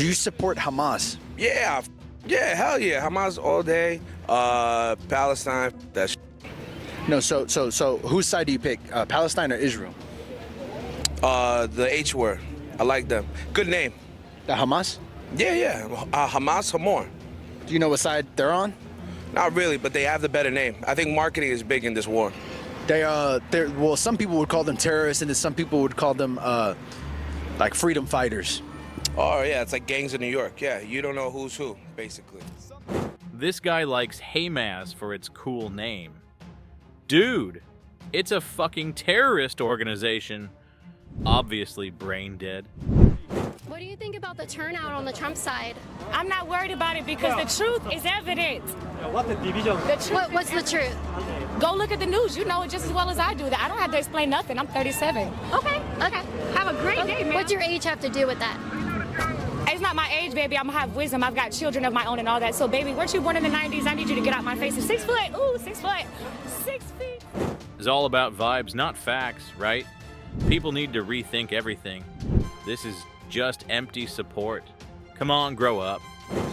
Do you support Hamas? Yeah, hell yeah. Hamas all day. Palestine, that's No, so whose side do you pick? Palestine or Israel? the H word. I like them. Good name. The Hamas? Yeah. Hamas, Hamor. Do you know what side they're on? Not really, but they have the better name. I think marketing is big in this war. Well, some people would call them terrorists, and then some people would call them like freedom fighters. Oh, yeah, it's like gangs in New York. Yeah, you don't know who's who, basically. This guy likes Hamas for its cool name. Dude, it's a fucking terrorist organization. Obviously brain dead. What do you think about the turnout on the Trump side? I'm not worried about it because the truth is evident. What's the truth? Go look at the news. You know it just as well as I do. That I don't have to explain nothing. I'm 37. Okay. Have a great day, man. What's your age have to do with that? It's not my age, baby. I'm gonna have wisdom. I've got children of my own and all that. So, baby, weren't you born in the 90s? I need you to get out my face. And 6 foot. Ooh, 6 foot. 6 feet. It's all about vibes, not facts, right? People need to rethink everything. This is just empty support. Come on, grow up.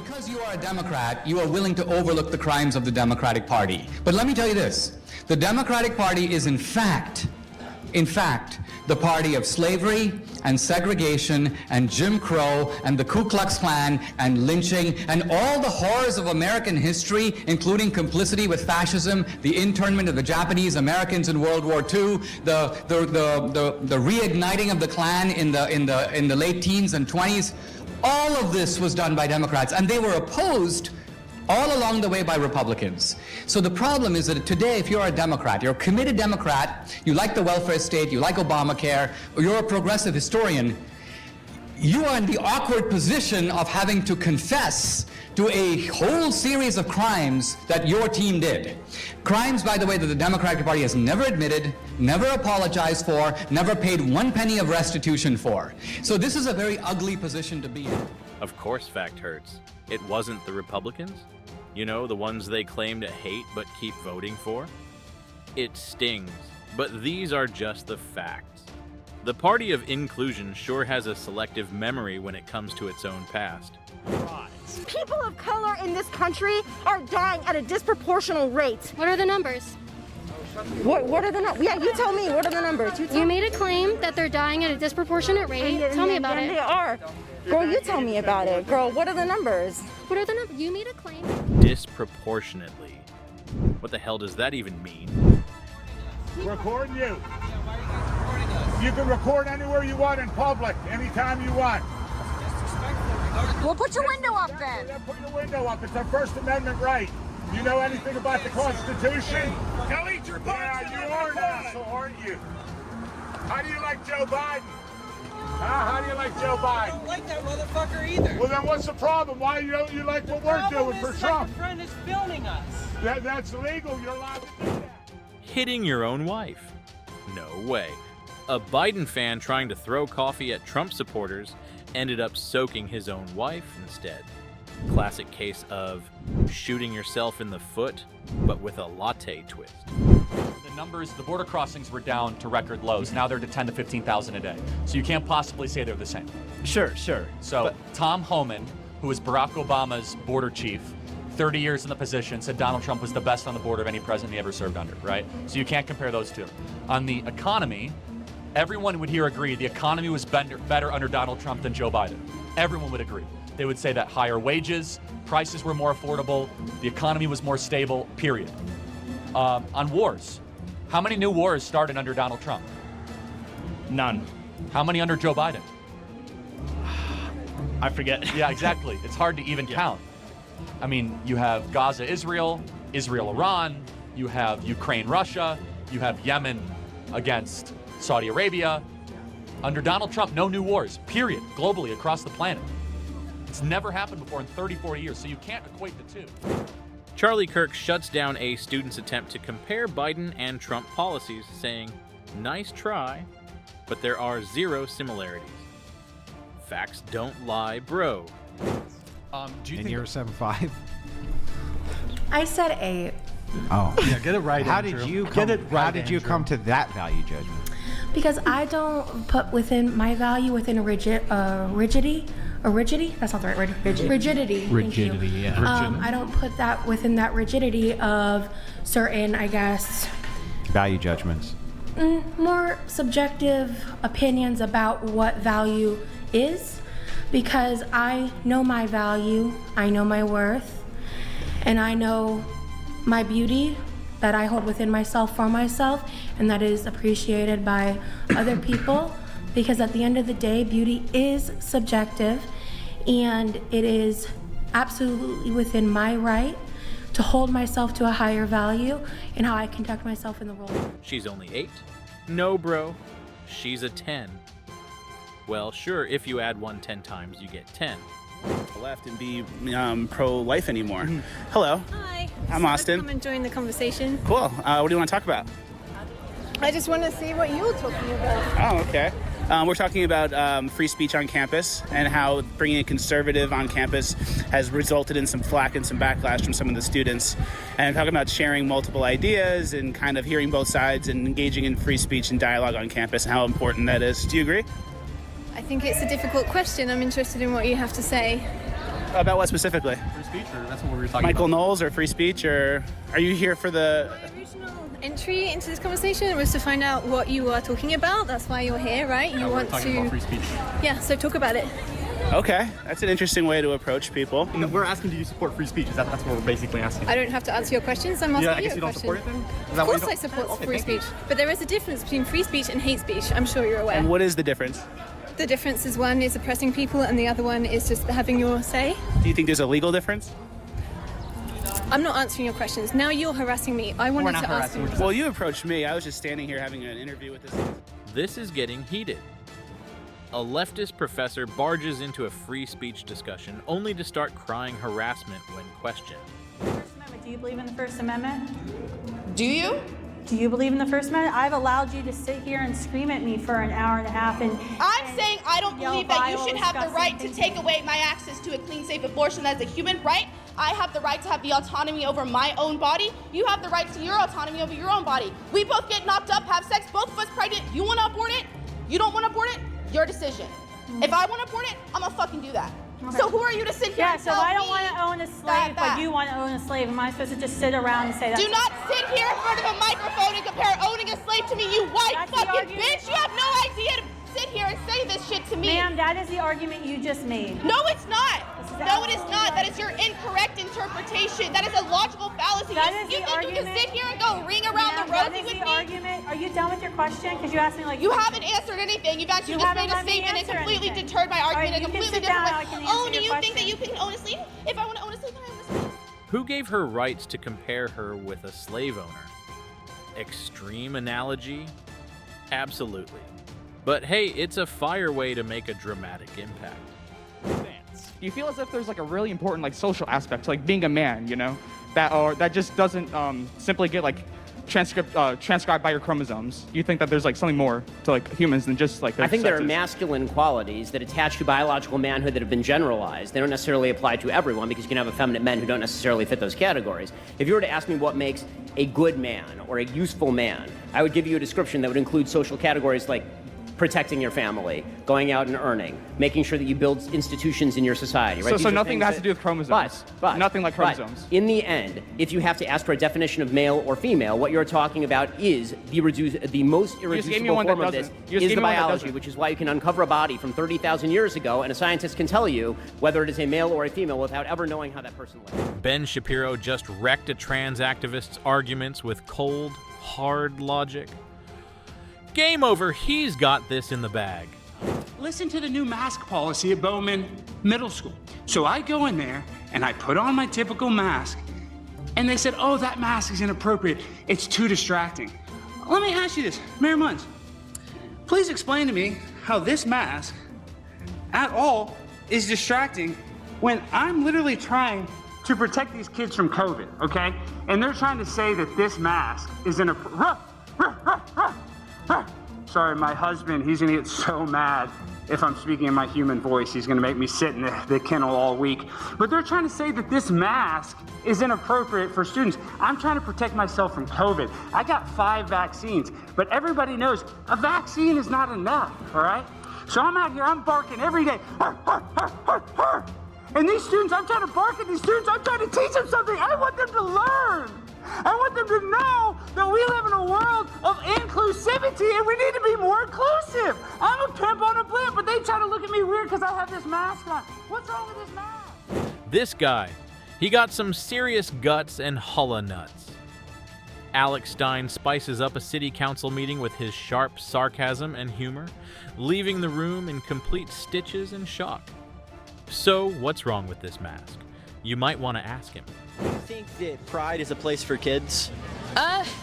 Because you are a Democrat, you are willing to overlook the crimes of the Democratic Party. But let me tell you this. The Democratic Party is in fact, the party of slavery and segregation and Jim Crow and the Ku Klux Klan and lynching and all the horrors of American history, including complicity with fascism, the internment of the Japanese Americans in World War II, the reigniting of the Klan in the late teens and 20s. All of this was done by Democrats, and they were opposed all along the way by Republicans. So the problem is that today, if you're a Democrat, you're a committed Democrat, you like the welfare state, you like Obamacare, or you're a progressive historian, you are in the awkward position of having to confess to a whole series of crimes that your team did. Crimes, by the way, that the Democratic Party has never admitted, never apologized for, never paid 1 penny of restitution for. So this is a very ugly position to be in. Of course fact hurts. It wasn't the Republicans. You know, the ones they claim to hate but keep voting for. It stings, but these are just the facts. The party of inclusion sure has a selective memory when it comes to its own past. People of color in this country are dying at a disproportional rate. What are the numbers? What are the numbers? Yeah, you tell me. What are the numbers? You made a claim that they're dying at a disproportionate rate. Tell me about it. They are. Girl, you tell me about it. Girl, what are the numbers? What are the numbers? You made a claim. Disproportionately. What the hell does that even mean? Recording you. You can record anywhere you want in public, anytime you want. Well, put your window up then. Yeah, put your window up. It's a First Amendment right. You know anything about the Constitution? Go eat your butt. Yeah, you are an asshole, aren't you? How do you like Joe Biden? How do you like Joe Biden? I don't like that motherfucker either. Well, then what's the problem? Why don't you like what we're doing for Trump? My friend is filming us. That's legal. You're allowed to do that. Hitting your own wife? No way. A Biden fan trying to throw coffee at Trump supporters ended up soaking his own wife instead. Classic case of shooting yourself in the foot, but with a latte twist. The numbers, the border crossings were down to record lows. Now they're to 10 to 15,000 a day. So you can't possibly say they're the same. Sure. So Tom Homan, who was Barack Obama's border chief, 30 years in the position, said Donald Trump was the best on the border of any president he ever served under, right? So you can't compare those two. On the economy, everyone would here agree the economy was better under Donald Trump than Joe Biden. Everyone would agree. They would say that higher wages, prices were more affordable, the economy was more stable, period. On wars, how many new wars started under Donald Trump? None. How many under Joe Biden? I forget. Yeah, exactly. It's hard to even count. I mean, you have Gaza, Israel, Iran, you have Ukraine, Russia, you have Yemen against Saudi Arabia. Under Donald Trump, no new wars, period, globally, across the planet. It's never happened before in 30, 40 years, so you can't equate the two. Charlie Kirk shuts down a student's attempt to compare Biden and Trump policies, saying, "Nice try, but there are zero similarities. Facts don't lie, bro." Do you think you're 7'5"? I said 8. Oh. Yeah, get it right. How Andrew. did you Get come? it right, How did you Andrew. come to that value judgment? Because I don't put within my value within a rigidity. or rigidity. That's not the right word. Rigidity. Thank you. Rigidity, yeah. I don't put that within that rigidity of certain, I guess, Value judgments. more subjective opinions about what value is, because I know my value, I know my worth, and I know my beauty that I hold within myself for myself, and that is appreciated by other people, because at the end of the day, beauty is subjective, and it is absolutely within my right to hold myself to a higher value in how I conduct myself in the world. She's only 8? No, bro. She's a 10. Well, sure, if you add 1 10 times, you get 10. Left and be pro-life anymore. Hello. Hi. I'm Austin. Come and join the conversation. Cool. What do you want to talk about? I just want to see what you're talking about. Oh, okay. We're talking about free speech on campus and how bringing a conservative on campus has resulted in some flack and some backlash from some of the students. And talking about sharing multiple ideas and kind of hearing both sides and engaging in free speech and dialogue on campus and how important that is. Do you agree? I think it's a difficult question. I'm interested in what you have to say. About what specifically? Free speech, or that's what we were talking Michael about? Knowles or free speech, or are you here for the... My original entry into this conversation was to find out what you are talking about. That's why you're here, right? You want talking to... about free speech. Yeah, so talk about it. Okay, that's an interesting way to approach people. We're asking, do you support free speech? That's what we're basically asking. I don't have to answer your questions. I'm asking I guess you you a don't question. support it then? Of course I support free speech. But there is a difference between free speech and hate speech. I'm sure you're aware. And what is the difference? The difference is one is oppressing people and the other one is just having your say. Do you think there's a legal difference? I'm not answering your questions. Now you're harassing me. I wanted to ask you. Well, you approached me. I was just standing here having an interview with this. This is getting heated. A leftist professor barges into a free speech discussion only to start crying harassment when questioned. Do you believe in the First Amendment? Do you? Do you believe in the First Amendment? I've allowed you to sit here and scream at me for an hour and a half and I'm saying I don't believe that you should have the disgusting right to take away my access to a clean, safe abortion as a human right. I have the right to have the autonomy over my own body. You have the right to your autonomy over your own body. We both get knocked up, have sex, both of us pregnant. You want to abort it? You don't want to abort it? Your decision. If I want to abort it, I'm going to fucking do that. Okay. So who are you to sit here and so tell I don't me want to own a slave, but you want to own a slave. Am I supposed to just sit around and say that? Do not sit here in front of a microphone and compare owning a slave to me, you white fucking bitch. You have no idea to sit here and say this shit to me. Ma'am, that is the argument you just made. No, it's not. No, it is not. That is your incorrect interpretation. That is a logical fallacy. You think you can sit here and go ring around the rosy with me? Argument. Are you done with your question? Because you asked me like... You haven't answered anything. You've actually just made a statement and completely deterred my argument in a completely different way. Oh, do you think that you can own a slave? If I want to own a slave, then I own a slave. Who gave her rights to compare her with a slave owner? Extreme analogy? Absolutely. But hey, it's a fire way to make a dramatic impact. Do you feel as if there's like a really important like social aspect to like being a man, you know, that just doesn't simply get like transcribed by your chromosomes? You think that there's like something more to like humans than just like I think there are sexes? masculine qualities that attach to biological manhood that have been generalized. They don't necessarily apply to everyone because you can have effeminate men who don't necessarily fit those categories. If you were to ask me what makes a good man or a useful man, I would give you a description that would include social categories like protecting your family, going out and earning, making sure that you build institutions in your society, right? So nothing that has to do with chromosomes. But nothing like chromosomes. in the end, if you have to ask for a definition of male or female, what you're talking about is the most irreducible form of this is the biology, which is why you can uncover a body from 30,000 years ago, and a scientist can tell you whether it is a male or a female without ever knowing how that person looks. Ben Shapiro just wrecked a trans activist's arguments with cold, hard logic. Game over, he's got this in the bag. Listen to the new mask policy at Bowman Middle School. So I go in there and I put on my typical mask and they said, oh, that mask is inappropriate. It's too distracting. Let me ask you this, Mayor Munz, please explain to me how this mask at all is distracting when I'm literally trying to protect these kids from COVID, okay? And they're trying to say that this mask is inappropriate. Sorry, my husband, he's gonna get so mad if I'm speaking in my human voice. He's gonna make me sit in the kennel all week. But they're trying to say that this mask is inappropriate for students. I'm trying to protect myself from COVID. I got 5 vaccines, but everybody knows a vaccine is not enough, all right? So I'm out here, I'm barking every day. And these students, I'm trying to bark at these students, I'm trying to teach them something. I want them to learn. I want them to know that we live in a world of inclusivity and we need to be more inclusive. I'm a pimp on a blimp, but they try to look at me weird because I have this mask on. What's wrong with this mask? This guy, he got some serious guts and hulla nuts. Alex Stein spices up a city council meeting with his sharp sarcasm and humor, leaving the room in complete stitches and shock. So, what's wrong with this mask? You might want to ask him. Do you think that Pride is a place for kids?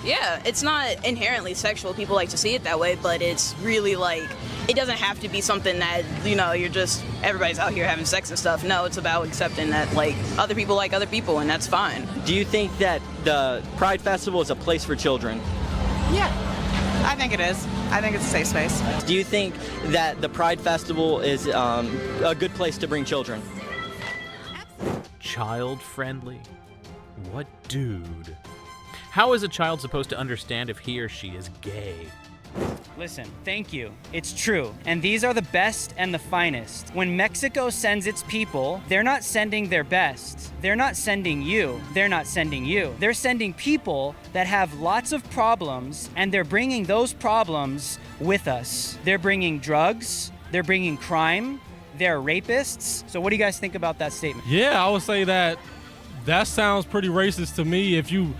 Yeah, it's not inherently sexual. People like to see it that way, but it's really like, it doesn't have to be something that, you know, you're just, everybody's out here having sex and stuff. No, it's about accepting that, like, other people like other people, and that's fine. Do you think that the Pride Festival is a place for children? Yeah, I think it is. I think it's a safe space. Do you think that the Pride Festival is a good place to bring children? Child-friendly? What dude? How is a child supposed to understand if he or she is gay? Listen, thank you. It's true. And these are the best and the finest. When Mexico sends its people, they're not sending their best. They're not sending you. They're not sending you. They're sending people that have lots of problems, and they're bringing those problems with us. They're bringing drugs. They're bringing crime. They're rapists. So what do you guys think about that statement? Yeah, I would say that sounds pretty racist to me. If you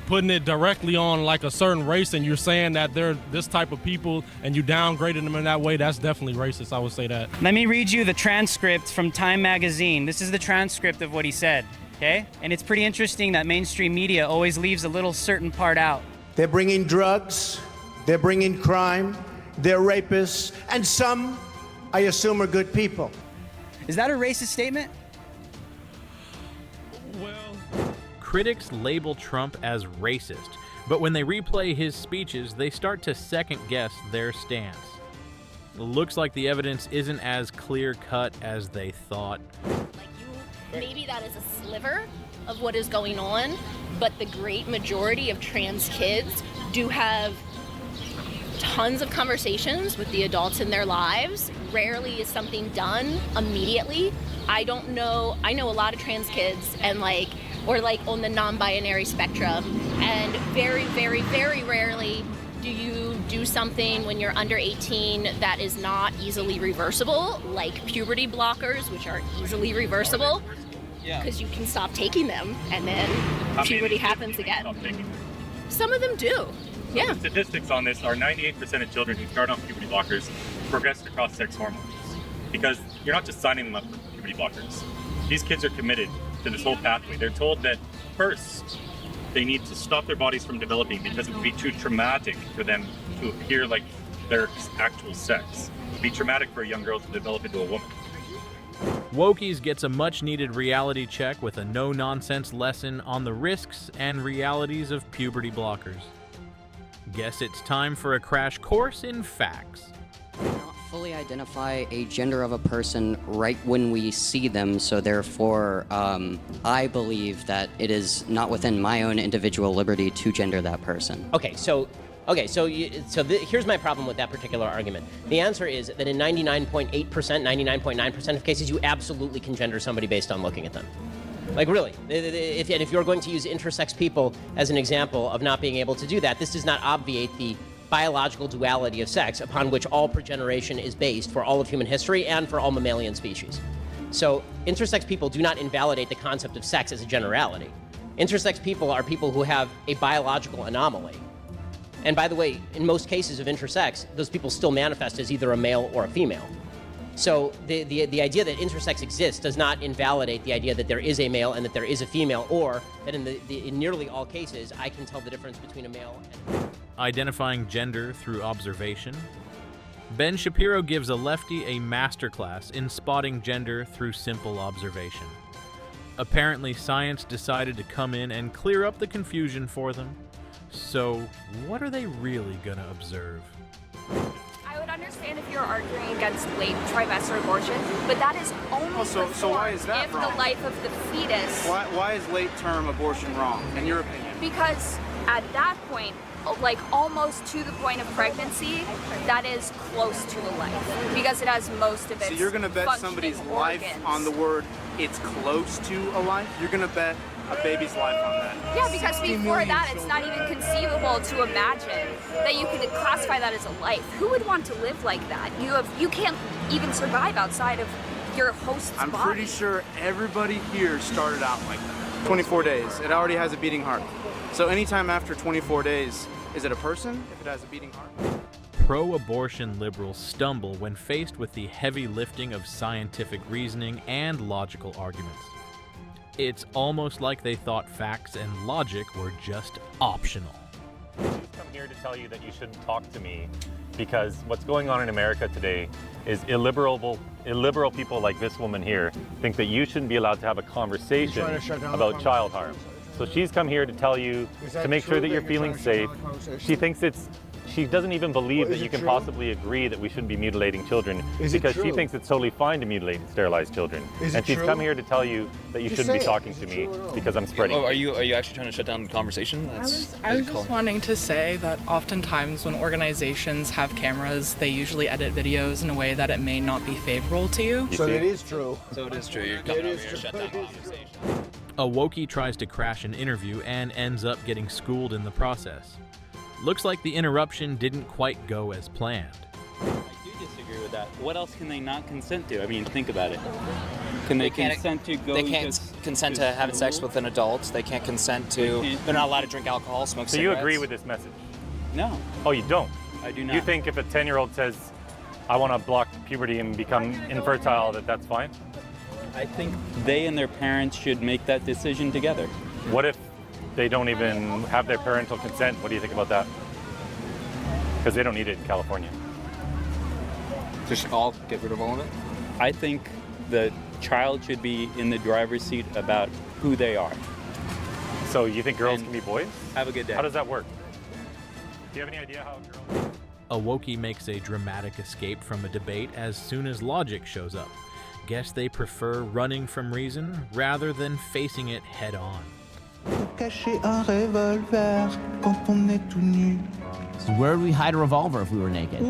putting it directly on like a certain race and you're saying that they're this type of people and you downgrading them in that way, that's definitely racist. I would say that. Let me read you the transcript from Time Magazine. This is the transcript of what he said, okay? And it's pretty interesting that mainstream media always leaves a little certain part out. They're bringing drugs, they're bringing crime, they're rapists, and some, I assume, are good people. Is that a racist statement? Critics label Trump as racist, but when they replay his speeches, they start to second-guess their stance. Looks like the evidence isn't as clear-cut as they thought. Maybe that is a sliver of what is going on, but the great majority of trans kids do have tons of conversations with the adults in their lives. Rarely is something done immediately. I know a lot of trans kids and or on the non-binary spectrum, and very, very, very rarely do you do something when you're under 18 that is not easily reversible, like puberty blockers, which are easily reversible, because you can stop taking them and then puberty happens again. Some of them do, yeah. The statistics on this are 98% of children who start on puberty blockers progress to cross-sex hormones, because you're not just signing them up for puberty blockers. These kids are committed to this whole pathway. They're told that first they need to stop their bodies from developing because it would be too traumatic for them to appear like their actual sex. It would be traumatic for a young girl to develop into a woman. Wokies gets a much-needed reality check with a no-nonsense lesson on the risks and realities of puberty blockers. Guess it's time for a crash course in facts. Fully identify a gender of a person right when we see them, so therefore I believe that it is not within my own individual liberty to gender that person. Here's my problem with that particular argument. The answer is that in 99.8%, 99.9% of cases, you absolutely can gender somebody based on looking at them. Like, really. If you're going to use intersex people as an example of not being able to do that, this does not obviate the biological duality of sex upon which all progeneration is based for all of human history and for all mammalian species. So intersex people do not invalidate the concept of sex as a generality. Intersex people are people who have a biological anomaly. And by the way, in most cases of intersex, those people still manifest as either a male or a female. So the idea that intersex exists does not invalidate the idea that there is a male and that there is a female, or that in nearly all cases, I can tell the difference between a male and... Identifying gender through observation. Ben Shapiro gives a lefty a masterclass in spotting gender through simple observation. Apparently, science decided to come in and clear up the confusion for them. So, what are they really gonna observe? I would understand if you're arguing against late trimester abortion, but that is only so why is that if wrong? the life of the fetus. Why is late term abortion wrong, in your opinion? Because at that point, like almost to the point of pregnancy, that is close to a life because it has most of its So you're going to bet somebody's life on the word it's close to a life? You're going to bet a baby's life on that? Yeah, because before that, it's not even conceivable to imagine that you could classify that as a life. Who would want to live like that? You can't even survive outside of your host's body. I'm pretty sure everybody here started out like that. 24 days. It already has a beating heart. So anytime after 24 days, is it a person if it has a beating heart? Pro-abortion liberals stumble when faced with the heavy lifting of scientific reasoning and logical arguments. It's almost like they thought facts and logic were just optional. She's come here to tell you that you shouldn't talk to me because what's going on in America today is illiberal people like this woman here think that you shouldn't be allowed to have a conversation about child harm. So she's come here to tell you to make sure that you're feeling safe. She doesn't even believe that you can possibly agree that we shouldn't be mutilating children because she thinks it's totally fine to mutilate and sterilize children. And she's come here to tell you that you shouldn't be talking to me because I'm spreading. Oh, are you actually trying to shut down the conversation? I was just wanting to say that oftentimes when organizations have cameras, they usually edit videos in a way that it may not be favorable to you. So it is true. So it is true. You're coming over here to shut down the conversation. A Wokey tries to crash an interview and ends up getting schooled in the process. Looks like the interruption didn't quite go as planned. I do disagree with that. What else can they not consent to? I mean, think about it. Can they consent to go? They can't consent to having sex with an adult. They can't consent to. They're not allowed to drink alcohol, smoke So cigarettes. you agree with this message? No. Oh, you don't? I do not. You think if a 10-year-old says, I want to block puberty and become infertile, that's fine? I think they and their parents should make that decision together. What if they don't even have their parental consent? What do you think about that? Because they don't need it in California. Just all get rid of all of it? I think the child should be in the driver's seat about who they are. So you think girls can be boys? Have a good day. How does that work? Do you have any idea how a girl... A Wokey makes a dramatic escape from a debate as soon as logic shows up. Guess they prefer running from reason rather than facing it head on. Cacher un revolver quand on est tout nu. So where would we hide a revolver if we were naked?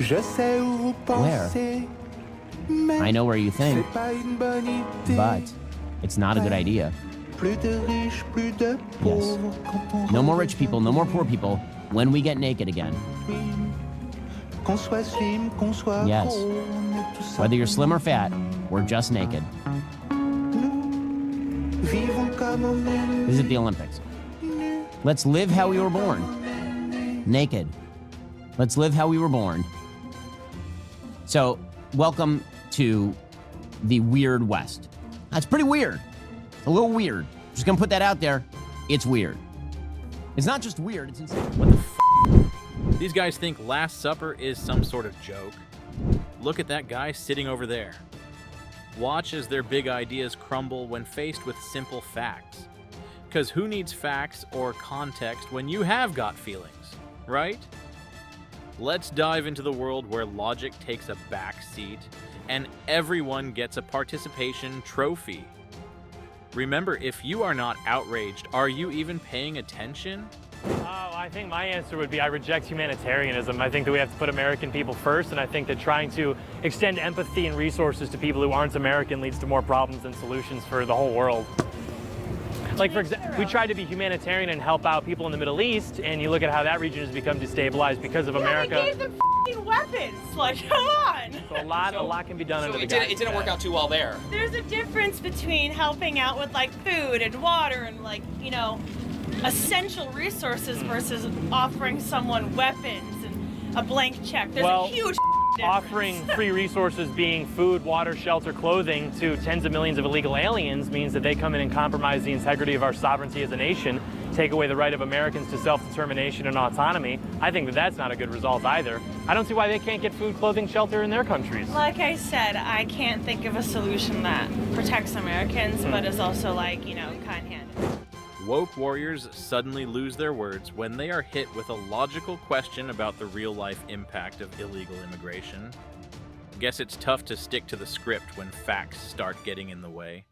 Je sais où vous pensez. I know where you think, C'est pas une bonne idée. but it's not a good idea. Plus de riches, plus de pauvres. Quand on No more rich people, no more poor people when we get naked again. Qu'on soit slim, qu'on soit Yes. gros, on est tous Whether you're slim or fat, we're just naked. vivons comme on aime. Visit the Olympics. Let's live how we were born. Naked. Let's live how we were born. So, welcome to the Weird West. That's pretty weird. A little weird. Just gonna put that out there. It's weird. It's not just weird, it's insane. What the f***? These guys think Last Supper is some sort of joke. Look at that guy sitting over there. Watch as their big ideas crumble when faced with simple facts. Because who needs facts or context when you have got feelings, right? Let's dive into the world where logic takes a back seat and everyone gets a participation trophy. Remember, if you are not outraged, are you even paying attention? I think my answer would be I reject humanitarianism. I think that we have to put American people first, and I think that trying to extend empathy and resources to people who aren't American leads to more problems than solutions for the whole world. Like, for example, we tried to be humanitarian and help out people in the Middle East, and you look at how that region has become destabilized because of America. We gave them f***ing weapons. Like, come on. So a lot can be done under the guise. It didn't work out too well there. There's a difference between helping out with like food and water and like, you know, essential resources versus offering someone weapons and a blank check. There's a huge difference. Offering free resources being food, water, shelter, clothing to tens of millions of illegal aliens means that they come in and compromise the integrity of our sovereignty as a nation, take away the right of Americans to self-determination and autonomy. I think that that's not a good result either. I don't see why they can't get food, clothing, shelter in their countries. Like I said, I can't think of a solution that protects Americans, but is also like, you know, kind-handed. Woke warriors suddenly lose their words when they are hit with a logical question about the real-life impact of illegal immigration. Guess it's tough to stick to the script when facts start getting in the way.